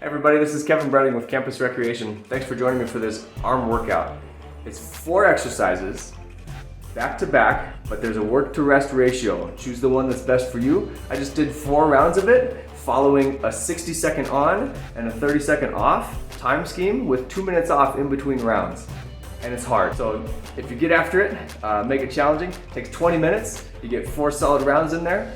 Everybody, this is Kevin Browning with Campus Recreation. Thanks for joining me for this arm workout. It's 4 exercises, back to back, but there's a work to rest ratio. Choose the one that's best for you. I just did 4 rounds of it, following a 60-second on and a 30-second off time scheme with 2 minutes off in between rounds. And it's hard. So if you get after it, make it challenging. It takes 20 minutes. You get 4 solid rounds in there.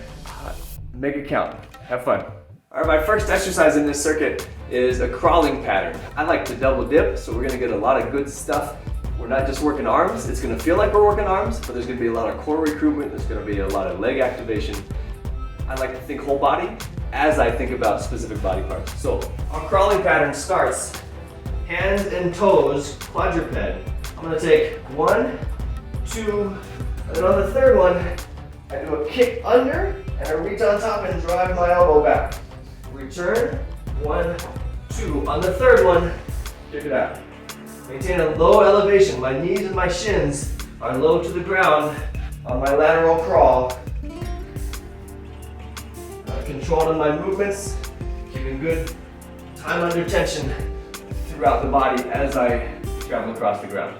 Make it count. Have fun. All right, my first exercise in this circuit is a crawling pattern. I like to double dip, so we're gonna get a lot of good stuff. We're not just working arms. It's gonna feel like we're working arms, but there's gonna be a lot of core recruitment. There's gonna be a lot of leg activation. I like to think whole body as I think about specific body parts. So our crawling pattern starts hands and toes, quadruped. I'm gonna take 1, 2, and then on the third one, I do a kick under and I reach on top and drive my elbow back. Return, 1, 2. On the third one, kick it out. Maintain a low elevation. My knees and my shins are low to the ground on my lateral crawl. Controlled in my movements, keeping good time under tension throughout the body as I travel across the ground.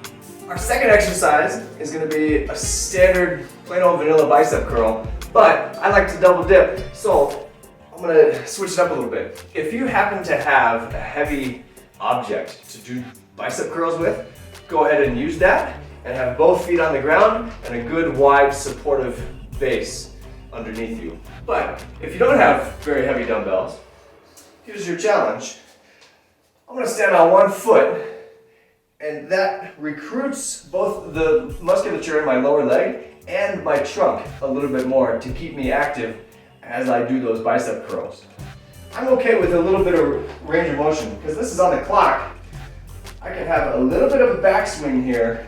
Our second exercise is going to be a standard plain old vanilla bicep curl, but I like to double dip, so I'm going to switch it up a little bit. If you happen to have a heavy object to do bicep curls with, go ahead and use that and have both feet on the ground and a good wide supportive base underneath you. But if you don't have very heavy dumbbells, here's your challenge. I'm going to stand on one foot, and that recruits both the musculature in my lower leg and my trunk a little bit more to keep me active as I do those bicep curls. I'm okay with a little bit of range of motion because this is on the clock. I can have a little bit of a backswing here,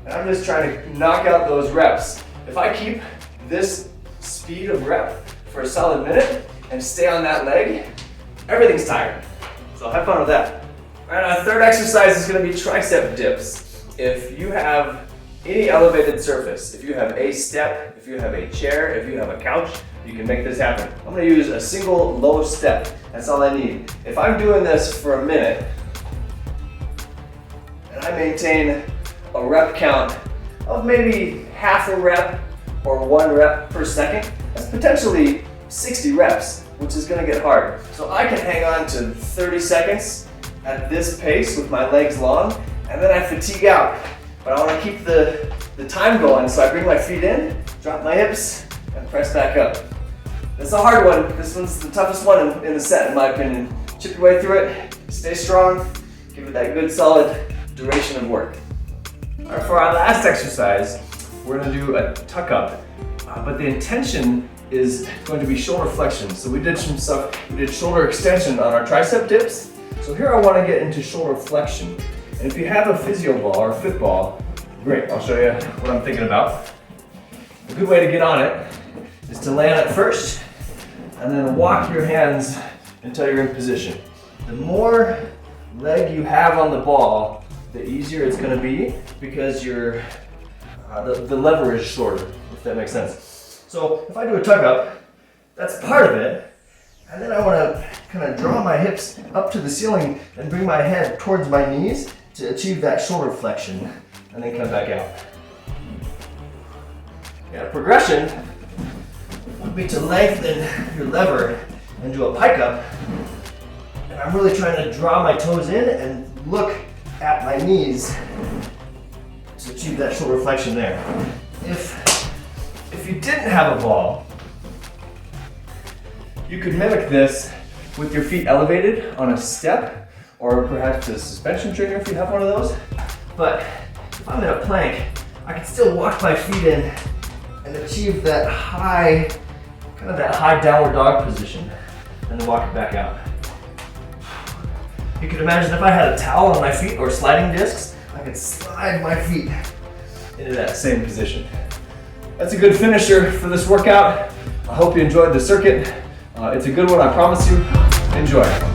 and I'm just trying to knock out those reps. If I keep this speed of rep for a solid minute and stay on that leg, everything's tired. So have fun with that. All right, our third exercise is going to be tricep dips. If you have any elevated surface, if you have a step, if you have a chair, if you have a couch, you can make this happen. I'm going to use a single low step. That's all I need. If I'm doing this for a minute and I maintain a rep count of maybe half a rep or 1 rep per second, that's potentially 60 reps, which is going to get hard. So I can hang on to 30 seconds at this pace with my legs long, and then I fatigue out. But I want to keep the time going, so I bring my feet in, drop my hips, and press back up. It's a hard one. This one's the toughest one in the set, in my opinion. Chip your way through it, stay strong, give it that good solid duration of work. All right, for our last exercise, we're going to do a tuck up, but the intention is going to be shoulder flexion. So we did some stuff, we did shoulder extension on our tricep dips. So here I want to get into shoulder flexion. And if you have a physio ball or a fit ball, great, I'll show you what I'm thinking about. A good way to get on it is to lay on it first and then walk your hands until you're in position. The more leg you have on the ball, the easier it's going to be because the lever is shorter, if that makes sense. So if I do a tuck up, that's part of it. And then I want to kind of draw my hips up to the ceiling and bring my head towards my knees to achieve that shoulder flexion, and then come back out. Yeah, progression would be to lengthen your lever and do a pike up. And I'm really trying to draw my toes in and look at my knees to achieve that shoulder flexion there. If you didn't have a ball, you could mimic this with your feet elevated on a step, or perhaps a suspension trainer if you have one of those. But if I'm in a plank, I can still walk my feet in and achieve that high downward dog position, and then walk it back out. You could imagine if I had a towel on my feet or sliding discs, I could slide my feet into that same position. That's a good finisher for this workout. I hope you enjoyed the circuit. It's a good one, I promise you. Enjoy.